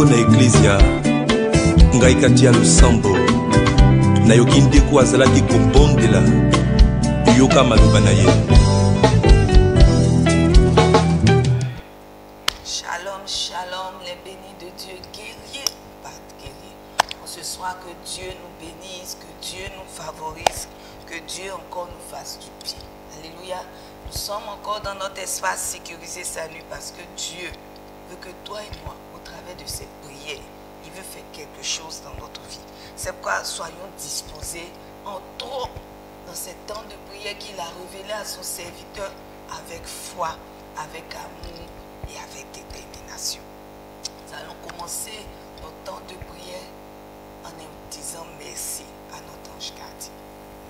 Na eklezia ngai kati ya losambo nayoki ndeko azalaki kobondela yoka maloba na ye. Shalom, shalom, les bénis de Dieu, guerriers, pas guerriers. Pour ce soir, que Dieu nous bénisse, que Dieu nous favorise, que Dieu encore nous fasse du bien. Alléluia. Nous sommes encore dans notre espace sécurisé salut parce que Dieu veut que toi et moi, au travers de cette prière, il veut faire quelque chose dans notre vie. C'est pourquoi soyons disposés, entrons dans ce temps de prière qu'il a révélé à son serviteur avec foi, avec amour et avec détermination. Nous allons commencer notre temps de prière en disant merci à notre ange gardien.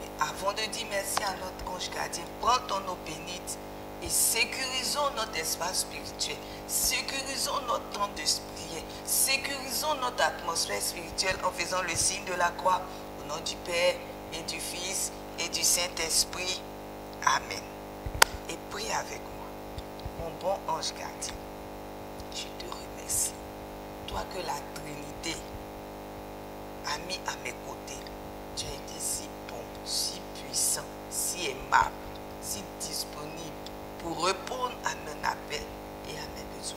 Mais avant de dire merci à notre ange gardien, prends ton eau bénite et sécurisons notre espace spirituel, sécurisons notre temps de prière, sécurisons notre atmosphère spirituelle en faisant le signe de la croix au nom du Père et du Fils et du Saint-Esprit. Amen. Et prie avec moi. Mon bon ange gardien, je te remercie. Toi que la Trinité a mis à mes côtés, tu as été si bon, si puissant, si aimable, si disponible pour répondre à mon appel et à mes besoins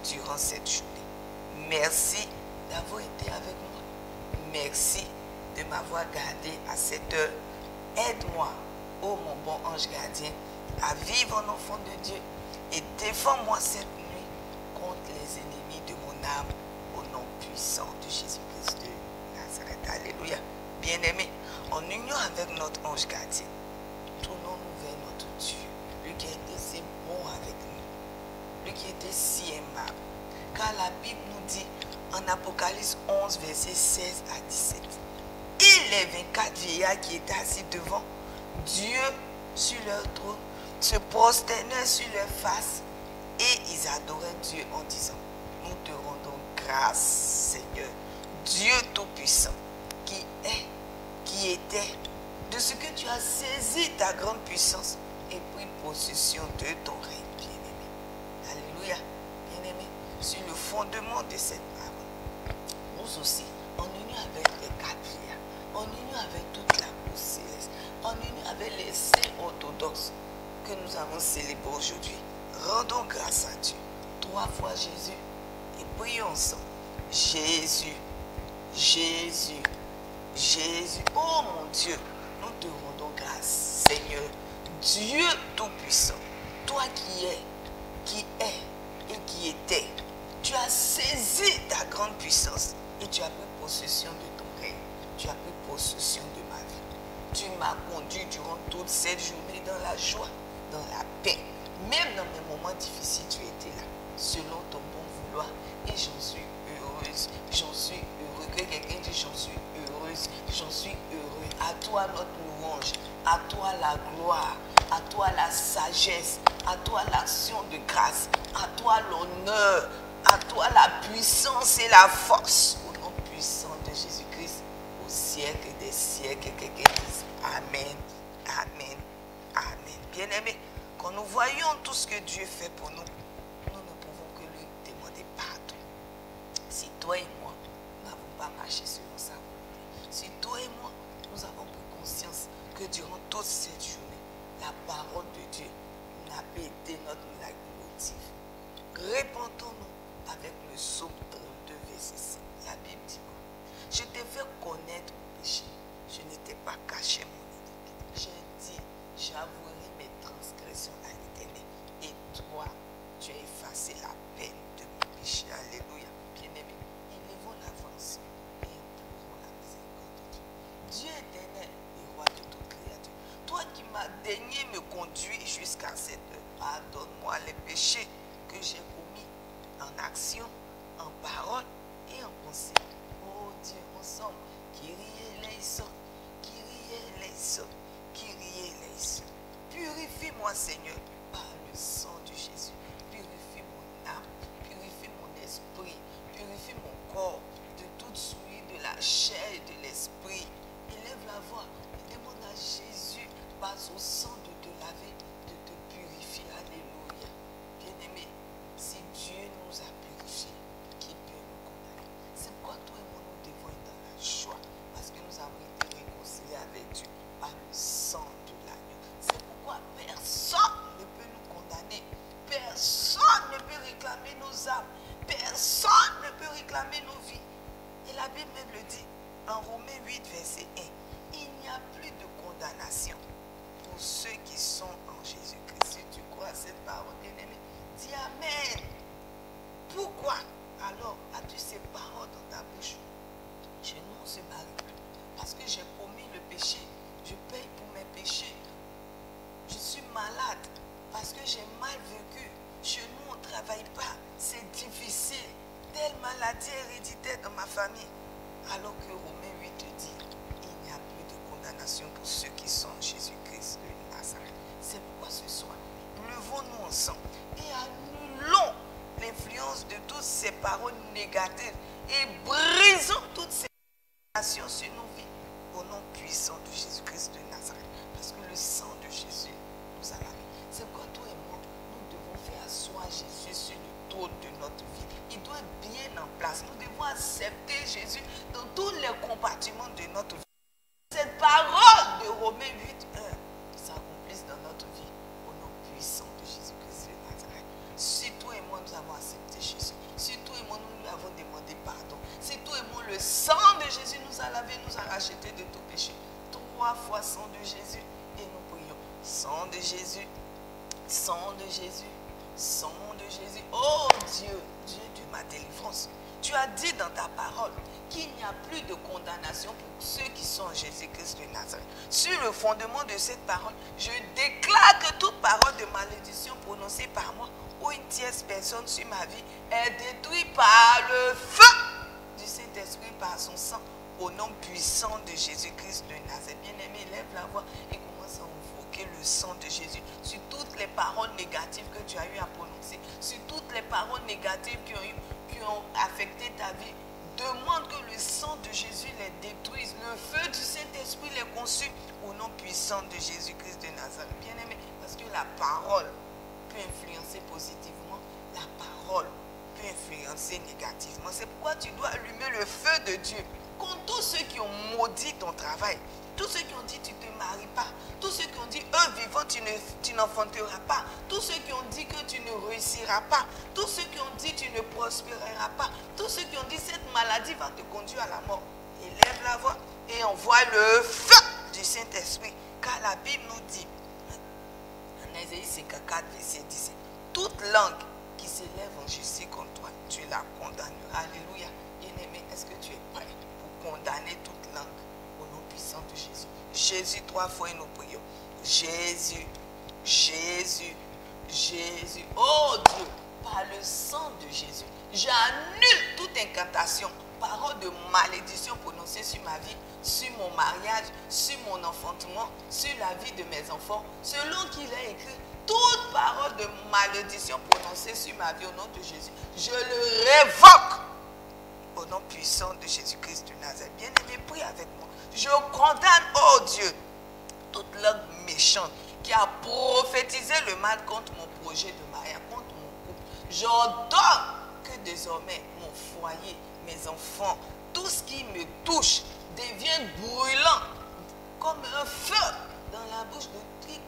durant cette journée. Merci d'avoir été avec moi. Merci de m'avoir gardé à cette heure. Aide-moi, ô mon bon ange gardien, à vivre en enfant de Dieu et défends-moi cette nuit contre les ennemis de mon âme au nom puissant de Jésus-Christ de Nazareth. Alléluia. Bien-aimés, en union avec notre ange gardien, tournons-nous vers notre Dieu, lui qui a été si bon avec nous, lui qui était si aimable. Car la Bible nous dit en Apocalypse 11, versets 16 à 17, et les 24 vieillards qui étaient assis devant Dieu sur leur trône se prosternaient sur leur face et ils adoraient Dieu en disant, nous te rendons grâce, Seigneur, Dieu Tout-Puissant, qui est, qui était, de ce que tu as saisi ta grande puissance et pris possession de ton règne, bien-aimé. Alléluia, bien-aimé. Sur le fondement de cette parole, nous aussi, en union avec les quatre prières, en union avec toute la cour céleste, en union avec les saints orthodoxes que nous avons célébrés aujourd'hui, rendons grâce à Dieu 3 fois Jésus et prions ensemble. Jésus, Jésus, Jésus. Oh mon Dieu, nous te rendons grâce, Seigneur, Dieu Tout-Puissant, toi qui es et qui était. Tu as saisi ta grande puissance et tu as pris possession de ton règne. Tu as pris possession de ma vie. Tu m'as conduit durant toute cette journée dans la joie, dans la paix. Même dans mes moments difficiles, tu étais là, selon ton bon vouloir. Et j'en suis heureuse, j'en suis heureux. Que quelqu'un dise j'en suis heureuse, j'en suis heureux. À toi notre louange, à toi la gloire, à toi la sagesse, à toi l'action de grâce, à toi l'honneur, à toi la puissance et la force. Au nom puissant de Jésus-Christ, au siècle des siècles, quelqu'un dise Amen, Amen, Amen. Bien-aimés, quand nous voyons tout ce que Dieu fait pour nous, nous ne pouvons que lui demander pardon. Si toi et moi, nous n'avons pas marché selon sa volonté, si toi et moi, nous avons pris conscience que durant toute cette journée, la parole de Dieu n'a pas été notre leitmotiv, répentons-nous avec le psaume 32, verset 5. La Bible dit quoi? Je t'ai fait connaître mon péché, je ne t'ai pas caché mon iniquité. J'ai dit, j'avouerai mes transgressions à l'Éternel, et toi, tu as effacé la peine de mon péché. Alléluia. Bien-aimés, élevons l'avance et implorons la miséricorde de Dieu. Dieu éternel et roi de toute créature, toi qui m'as daigné me conduire jusqu'à cette heure, pardonne-moi les péchés que j'ai commis en action, en parole et en pensée. Oh Dieu, ensemble, Kyrie eleison, Kyrie eleison, Kyrie eleison. Purifie-moi, Seigneur, par le sang de Jésus. Purifie réclamer nos vies. Et la Bible même le dit en Romains 8, verset 1. Il n'y a plus de condamnation pour ceux qui sont en Jésus-Christ. Si tu crois à cette parole, bien-aimé, dis Amen. Pourquoi alors as-tu ces paroles dans ta bouche? Chez nous, on se marie plus parce que j'ai commis le péché. Je paye pour mes péchés. Je suis malade parce que j'ai mal vécu. Chez nous, on ne travaille pas. C'est difficile. Telle maladie héréditaire dans ma famille. Alors que Romains 8 te dit, il n'y a plus de condamnation pour ceux qui sont en Jésus-Christ de Nazareth. C'est pourquoi ce soir, levons-nous ensemble et annulons l'influence de toutes ces paroles négatives et brisons toutes ces condamnations sur nos vies au nom puissant de Jésus-Christ de Nazareth. Parce que le sang de Jésus nous a lavé. C'est pourquoi toi et moi, nous devons faire asseoir Jésus sur le trône de notre vie. Il doit être bien en place. Nous devons accepter Jésus dans tous les compartiments de notre vie. Cette parole de Romains 8, 1 s'accomplisse dans notre vie au nom puissant de Jésus-Christ de Nazareth. Si toi et moi nous avons accepté Jésus, si toi et moi nous lui avons demandé pardon, si toi et moi le sang de Jésus nous a lavé, nous a racheté de tout péché, 3 fois sang de Jésus, et nous prions. Sang de Jésus, sang de Jésus, sang de Jésus. Oh Dieu, Dieu de ma délivrance. Tu as dit dans ta parole qu'il n'y a plus de condamnation pour ceux qui sont en Jésus-Christ de Nazareth. Sur le fondement de cette parole, je déclare que toute parole de malédiction prononcée par moi ou une tierce personne sur ma vie est détruite par le feu du Saint-Esprit, par son sang, au nom puissant de Jésus-Christ de Nazareth. Bien-aimé, lève la voix et commence à invoquer le sang de Jésus sur toutes les paroles négatives que tu as eu à prononcer, sur toutes les paroles négatives qui ont affecté ta vie. Demande que le sang de Jésus les détruise, le feu du Saint-Esprit les consume au nom puissant de Jésus-Christ de Nazareth. Bien-aimé, parce que la parole peut influencer positivement, la parole peut influencer négativement. C'est pourquoi tu dois allumer le feu de Dieu contre tous ceux qui ont maudit ton travail, tous ceux qui ont dit tu ne te maries pas, tous ceux qui ont dit eux vivants tu n'enfanteras pas, tous ceux qui ont dit que tu ne réussiras pas, tous ceux qui ont dit tu ne prospéreras pas, tous ceux qui ont dit cette maladie va te conduire à la mort. Élève la voix et envoie le feu du Saint-Esprit, car la Bible nous dit en Ésaïe 54 verset 17, toute langue qui s'élève en justice contre toi, tu la condamneras. Alléluia. Bien-aimé, est-ce que tu es prêt pour condamner toute langue au nom puissant de Jésus? Jésus 3 fois et nous prions. Jésus, Jésus, Jésus. Oh Dieu, par le sang de Jésus, j'annule toute incantation, parole de malédiction prononcée sur ma vie, sur mon mariage, sur mon enfantement, sur la vie de mes enfants, selon qu'il est écrit. Toute parole de malédiction prononcée sur ma vie au nom de Jésus, je le révoque au nom puissant de Jésus-Christ de Nazareth. Bien-aimé, prie avec moi. Je condamne, oh Dieu, toute langue méchante qui a prophétisé le mal contre mon projet de mariage, contre mon couple. J'ordonne que désormais mon foyer, mes enfants, tout ce qui me touche devienne brûlant comme un feu dans la bouche de quiconque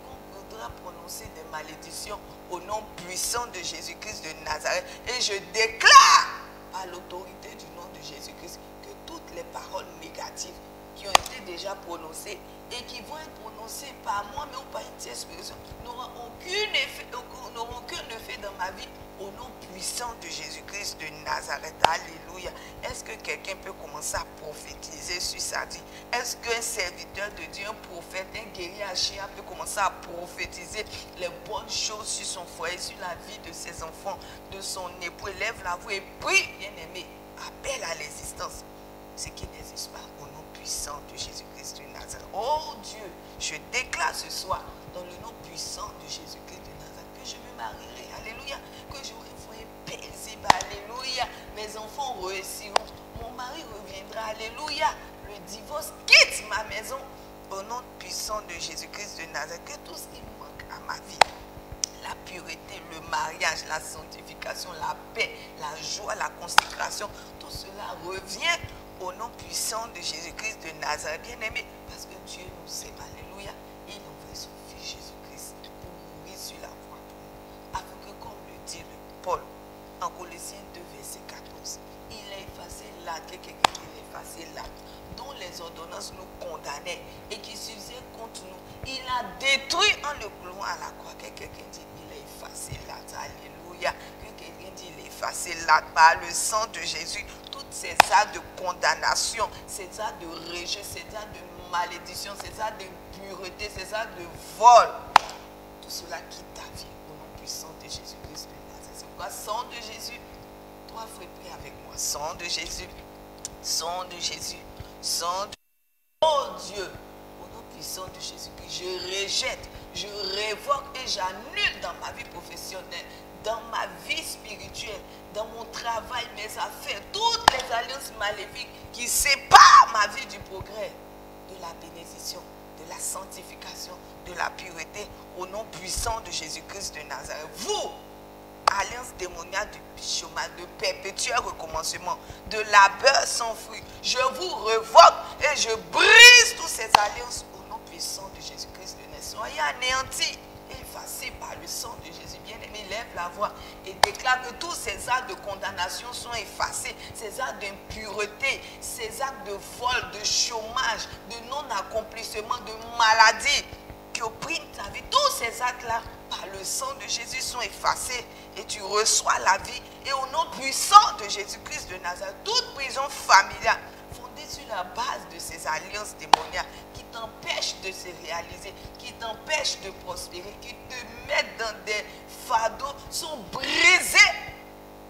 voudra prononcer des malédictions au nom puissant de Jésus-Christ de Nazareth. Et je déclare à l'autorité du nom de Jésus-Christ que toutes les paroles négatives qui ont été déjà prononcées et qui vont être prononcées par moi, mais ou par une tierce personne, n'auront aucun effet dans ma vie au nom puissant de Jésus-Christ de Nazareth. Alléluia. Est-ce que quelqu'un peut commencer à prophétiser sur sa vie? Est-ce qu'un serviteur de Dieu, un prophète, un guerrier Achia peut commencer à prophétiser les bonnes choses sur son foyer, sur la vie de ses enfants, de son époux? Lève la voix et prie, bien-aimé. Appelle à l'existence ce qui n'existe pas au nom puissant de Jésus-Christ de Nazareth. Oh Dieu, je déclare ce soir dans le nom puissant de Jésus-Christ de Nazareth que je me marierai. Alléluia. Que j'aurai un foyer paisible. Alléluia. Mes enfants réussiront. Mon mari reviendra. Alléluia. Le divorce quitte ma maison au nom puissant de Jésus-Christ de Nazareth. Que tout ce qui manque à ma vie, la pureté, le mariage, la sanctification, la paix, la joie, la consécration, tout cela revient au nom puissant de Jésus-Christ de Nazareth. Bien-aimé, parce que Dieu nous aime. Alléluia. Il envoie son Fils Jésus-Christ pour mourir sur la croix pour nous. Afin que, comme le dit Paul en Colossiens 2, verset 14, il ait l'acte, que quelqu'un dit l'effacer l'acte, dont les ordonnances nous condamnaient et qui s'usaient contre nous. Il a détruit en le clouant à la croix. Que quelqu'un dit il a effacé l'acte. Alléluia. Que quelqu'un dit il a effacé l'acte par le sang de Jésus. Toutes ces actes de condamnation, ces actes de rejet, ces actes de malédiction, ces actes d'impureté, ces actes de vol, tout cela quitte ta vie au nom puissant de Jésus-Christ de Nazareth. C'est pourquoi, sang de Jésus, toi frère, prie avec moi. Sang de Jésus, sang de Jésus, sang de... Oh Dieu, au nom puissant de Jésus-Christ, je rejette, je révoque et j'annule dans ma vie professionnelle, dans ma vie spirituelle, dans mon travail, mes affaires, toutes les alliances maléfiques qui séparent ma vie du progrès, de la bénédiction, de la sanctification, de la pureté, au nom puissant de Jésus-Christ de Nazareth. Vous, alliance démoniaque du chômage, de perpétuel recommencement, de labeur sans fruit, je vous revoque et je brise toutes ces alliances au nom puissant de Jésus-Christ de Nazareth. Soyez anéantis, effacés par le sang de Jésus. Bien-aimé, lève la voix et déclare que tous ces actes de condamnation sont effacés, ces actes d'impureté, ces actes de vol, de chômage, de non-accomplissement, de maladie qui oppriment ta vie. Tous ces actes-là, par le sang de Jésus, sont effacés et tu reçois la vie. Et au nom puissant de Jésus-Christ de Nazareth, toute prison familiale fondée sur la base de ces alliances démoniaques qui t'empêchent de se réaliser, qui t'empêchent de prospérer, qui te mettent dans des fardeaux, sont brisés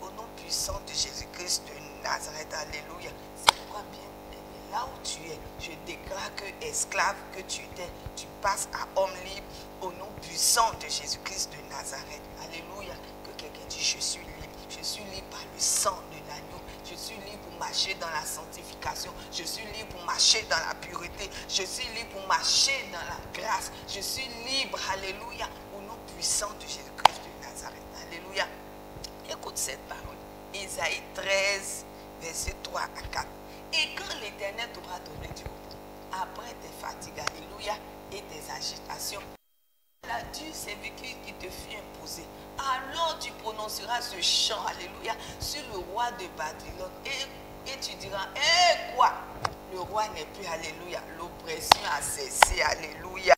au nom puissant de Jésus-Christ de Nazareth. Alléluia. C'est pourquoi, bien aimé, là où tu es, je déclare que esclave que tu étais, tu passes à homme libre au nom puissant de Jésus-Christ de Nazareth. Alléluia. Que quelqu'un dise, je suis libre. Je suis libre par le sang de l'agneau. Je suis libre pour marcher dans la sanctification. Je suis libre pour marcher dans la pureté. Je suis libre pour marcher dans la grâce. Je suis libre, alléluia, au nom puissant de Jésus-Christ de Nazareth. Alléluia. Écoute cette parole. Isaïe 13, verset 3 à 4. Et quand l'Éternel t'aura donné du repos, après tes fatigues, alléluia, et tes agitations, la dure servitude qui te fut imposée, alors tu prononceras ce chant, alléluia, sur le roi de Babylone. Et tu diras, eh quoi? Le roi n'est plus, alléluia. L'oppression a cessé, alléluia.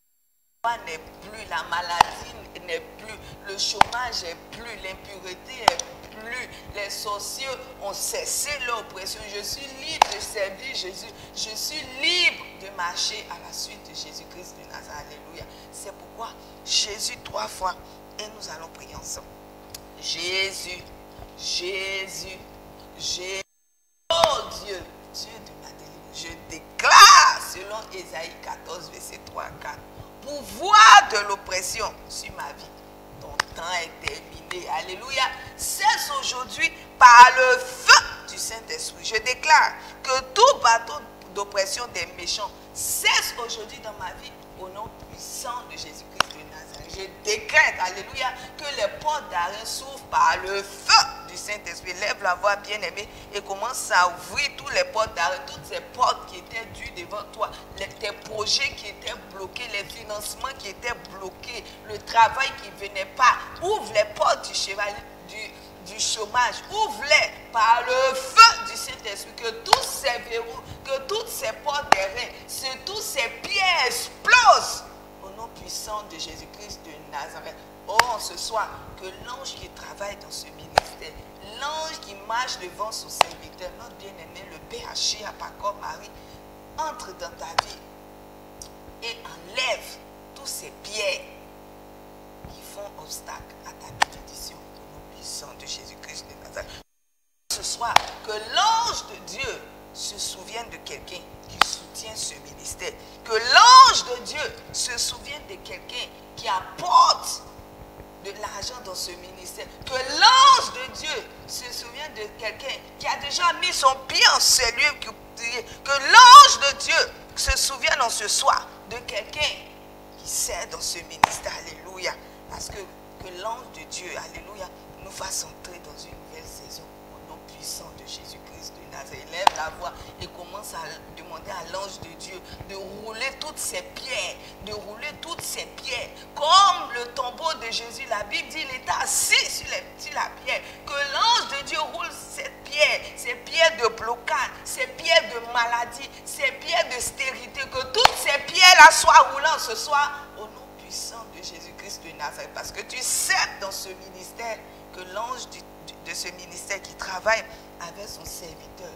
Le roi n'est plus, la maladie n'est plus, le chômage n'est plus, l'impureté n'est plus, les sorciers ont cessé leur oppression. Je suis libre de servir Jésus. Je suis libre de marcher à la suite de Jésus-Christ de Nazareth, alléluia. C'est pourquoi Jésus 3 fois, et nous allons prier ensemble. Jésus, Jésus, Jésus. Oh Dieu, Dieu de ma délivrance, je déclare selon Ésaïe 14, verset 3 à 4, pouvoir de l'oppression sur ma vie. Ton temps est terminé. Alléluia. Cesse aujourd'hui par le feu du Saint-Esprit. Je déclare que tout bateau d'oppression des méchants cesse aujourd'hui dans ma vie au nom puissant de Jésus-Christ de Nazareth. Je décrète, alléluia, que les portes d'arrêt s'ouvrent par le feu du Saint-Esprit. Lève la voix, bien-aimée, et commence à ouvrir toutes les portes d'arrêt, toutes ces portes qui étaient dues devant toi, tes projets qui étaient bloqués, les financements qui étaient bloqués, le travail qui ne venait pas. Ouvre les portes du cheval, du chômage, ouvre-les par le feu du Saint-Esprit, que tous ces verrous, que toutes ces portes d'airain, tous ces pierres explosent au nom puissant de Jésus-Christ de Nazareth. Oh, ce soir, que l'ange qui travaille dans ce ministère, l'ange qui marche devant son serviteur, notre bien-aimé, le BHI Apacor Marie, entre dans ta vie et enlève tous ces pierres qui font obstacle à ta bénédiction au nom puissant de Jésus-Christ de Nazareth. Ce soir, que l'ange de Dieu se souvienne de quelqu'un qui soutient ce ministère. Que l'ange de Dieu se souvienne de quelqu'un qui apporte de l'argent dans ce ministère. Que l'ange de Dieu se souvienne de quelqu'un qui a déjà mis son pied en ce lieu. Que l'ange de Dieu se souvienne en ce soir de quelqu'un qui sert dans ce ministère. Alléluia. Parce que l'ange de Dieu, alléluia, nous fasse entrer dans une nouvelle saison au nom puissant de Jésus-Christ de Nazareth. Lève la voix et commence à demander à l'ange de Dieu de rouler toutes ces pierres, de rouler toutes ces pierres. Comme le tombeau de Jésus, la Bible dit, il était assis sur la pierre. Que l'ange de Dieu roule ces pierres de blocage, ce soir au nom puissant de Jésus-Christ de Nazareth. Parce que tu sais dans ce ministère que l'ange de ce ministère qui travaille avec son serviteur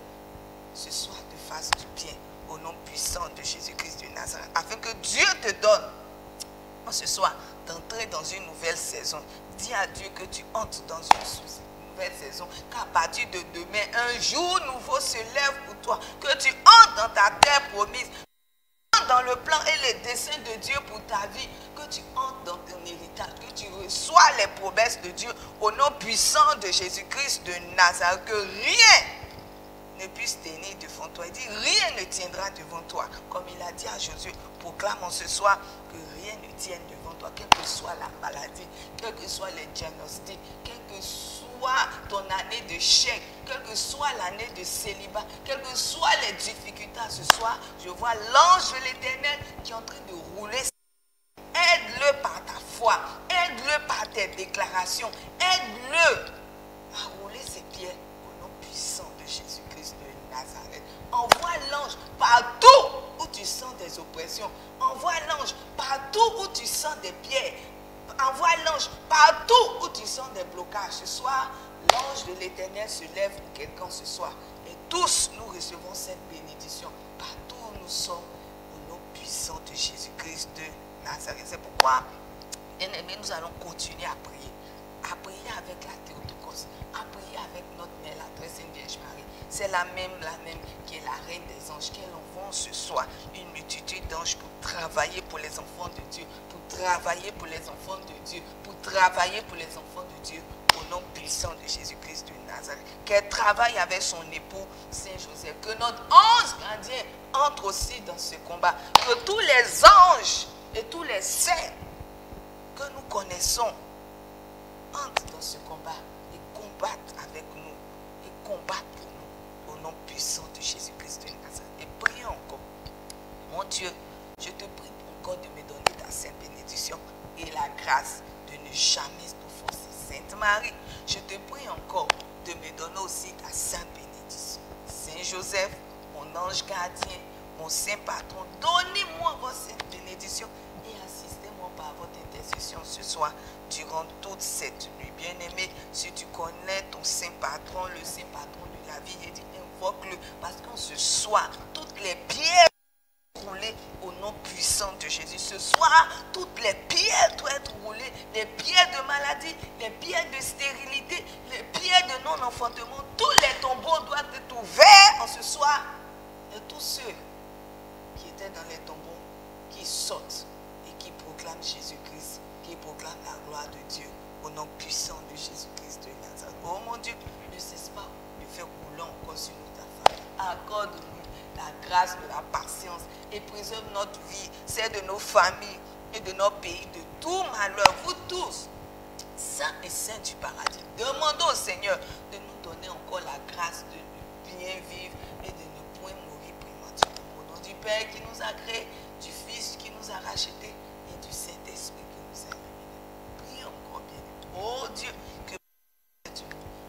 ce soir te fasse du bien au nom puissant de Jésus-Christ de Nazareth. Afin que Dieu te donne ce soir d'entrer dans une nouvelle saison. Dis à Dieu que tu entres dans une nouvelle saison, qu'à partir de demain, un jour nouveau se lève pour toi, que tu entres dans ta terre promise, dans le plan et les desseins de Dieu pour ta vie, que tu entres dans ton héritage, que tu reçois les promesses de Dieu au nom puissant de Jésus-Christ de Nazareth, que rien ne puisse tenir devant toi. Il dit, rien ne tiendra devant toi. Comme il a dit à Josué, proclame en ce soir que rien ne tienne devant toi, quelle que soit la maladie, quels que soient les diagnostics, quelle que soit ton année de chèque, quelle que soit l'année de célibat, quelles que soient les difficultés ce soir, je vois l'ange de l'Éternel qui est en train de rouler. Aide-le par ta foi, aide-le par tes déclarations, aide-le à rouler ses pieds au nom puissant de Jésus-Christ de Nazareth. Envoie l'ange partout où tu sens des oppressions. Envoie l'ange partout où tu sens des pierres. Envoie l'ange partout où tu sens des blocages. Ce soir, l'ange de l'Éternel se lève pour quelqu'un ce soir. Et tous nous recevons cette bénédiction. Partout où nous sommes, au nom puissant de Jésus-Christ de Nazareth. C'est pourquoi, bien aimés, nous allons continuer à prier. À prier avec la Théotokos. À prier avec notre mère, la très sainte Vierge Marie. C'est la même qui est la reine des anges, qu'elle envoie ce soir une multitude d'anges pour travailler pour les enfants de Dieu, pour travailler pour les enfants de Dieu, pour travailler pour les enfants de Dieu, au nom puissant de Jésus-Christ de Nazareth. Qu'elle travaille avec son époux, Saint Joseph. Que notre ange gardien entre aussi dans ce combat. Que tous les anges et tous les saints que nous connaissons entrent dans ce combat et combattent avec nous, et combattent pour nous, au nom puissant de Jésus-Christ de Nazareth. Et prions encore. Mon Dieu, je te prie encore de me donner ta sainte bénédiction et la grâce de ne jamais t'offenser. Sainte Marie, je te prie encore de me donner aussi ta sainte bénédiction. Saint Joseph, mon ange gardien, mon saint patron, donnez-moi votre sainte bénédiction et assistez-moi par votre intercession ce soir durant toute cette nuit. Bien-aimé, si tu connais ton saint patron, le saint patron de la vie, il dit invoque-le, parce qu'en ce soir, toutes les pierres roulées au nom puissant de Jésus. Ce soir, toutes les pierres doivent être roulées, les pierres de maladie, les pierres de stérilité, les pierres de non-enfantement, tous les tombeaux doivent être ouverts en ce soir. Et tous ceux qui étaient dans les tombeaux, qui sortent et qui proclament Jésus-Christ, qui proclament la gloire de Dieu au nom puissant de Jésus-Christ de Nazareth. Oh mon Dieu, ne cesse pas de faire rouler encore sur nous ta famille. Accorde-nous la grâce de la patience et préserve notre vie, celle de nos familles et de notre pays, de tout malheur. Vous tous, saints et saints du paradis, demandons au Seigneur de nous donner encore la grâce de bien vivre et de ne point mourir prématurément. Au nom du Père qui nous a créés, du Fils qui nous a rachetés et du Saint-Esprit qui nous a illuminés. Prions encore bien. Oh Dieu, que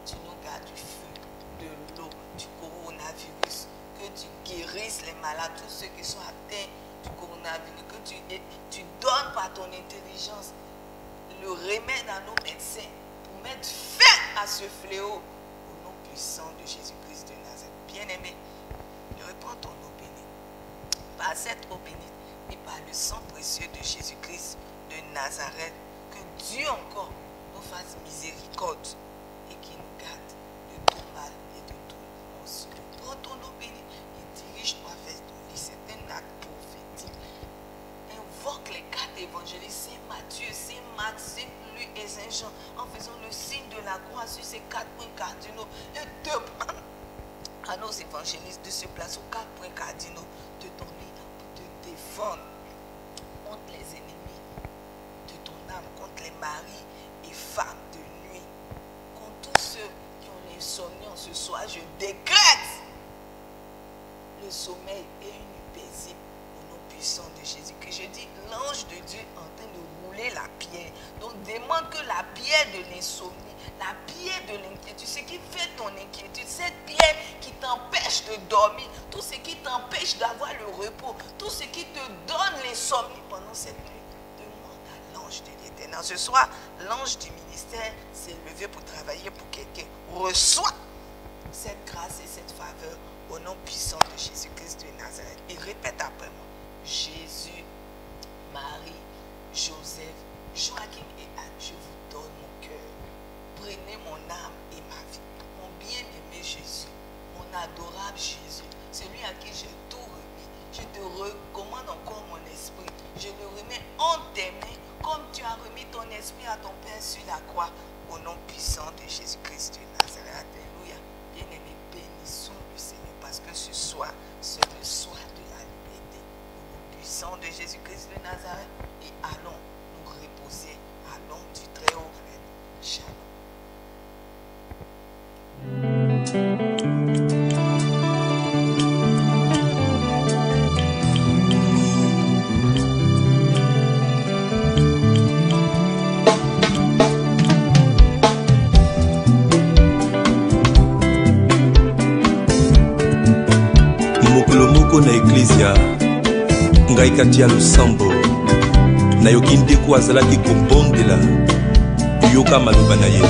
tu nous gardes du feu, de l'eau, du coronavirus, que tu guérisses les malades, tous ceux qui sont atteints du coronavirus, que tu donnes par ton intelligence le remède à nos médecins pour mettre fin à ce fléau au nom puissant de Jésus-Christ de Nazareth. Bien-aimé, je reprends ton eau bénie. Par cette eau bénie et par le sang précieux de Jésus-Christ de Nazareth, que Dieu encore nous fasse miséricorde et qu'il nous garde de tout mal et de tout mensonge. Prends ton eau bénie et dirige-toi vers ton lit. C'est un acte prophétique. Invoque les quatre évangélistes, Saint Matthieu, Saint Marc, Saint Luc et Saint Jean, en faisant le signe de la croix sur ces 4 points cardinaux et demande à nos évangélistes de se placer aux 4 points cardinaux de ton lit pour te défendre contre les ennemis de ton âme, contre les maris et femmes de nuit, contre tous ceux qui ont l'insomnie en ce soir. Je décrète le sommeil et une nuit paisible au nom puissant de Jésus-Christ. Je dis, l'ange de Dieu est en train de rouler la pierre. Donc demande que la pierre de l'insomnie, la pierre de l'inquiétude, ce qui fait ton inquiétude, cette pierre qui t'empêche de dormir, tout ce qui t'empêche d'avoir le repos, tout ce qui te donne l'insomnie pendant cette nuit, demande à l'ange de l'Éternel. Ce soir, l'ange du ministère s'est levé pour travailler pour quelqu'un. Reçois cette grâce et cette faveur au nom puissant de Jésus-Christ de Nazareth. Et répète après moi. Jésus, Marie, Joseph, Joachim et Anne, je vous donne mon cœur. Prenez mon âme et ma vie. Mon bien-aimé Jésus, mon adorable Jésus, celui à qui j'ai tout remis. Je te recommande encore mon esprit. Je le remets en tes mains, comme tu as remis ton esprit à ton Père sur la croix, au nom puissant de Jésus-Christ de Nazareth. Alléluia. Bien-aimé, bénissons le Seigneur, parce que ce soir, c'est le soir de la liberté. Au nom puissant de Jésus-Christ de Nazareth, et allons nous reposer à l'ombre du Très-Haut. Shalom. moko na eklezia ngai kati ya losambo nayoki ndeko azalaki kobondela yoka maloba na ye.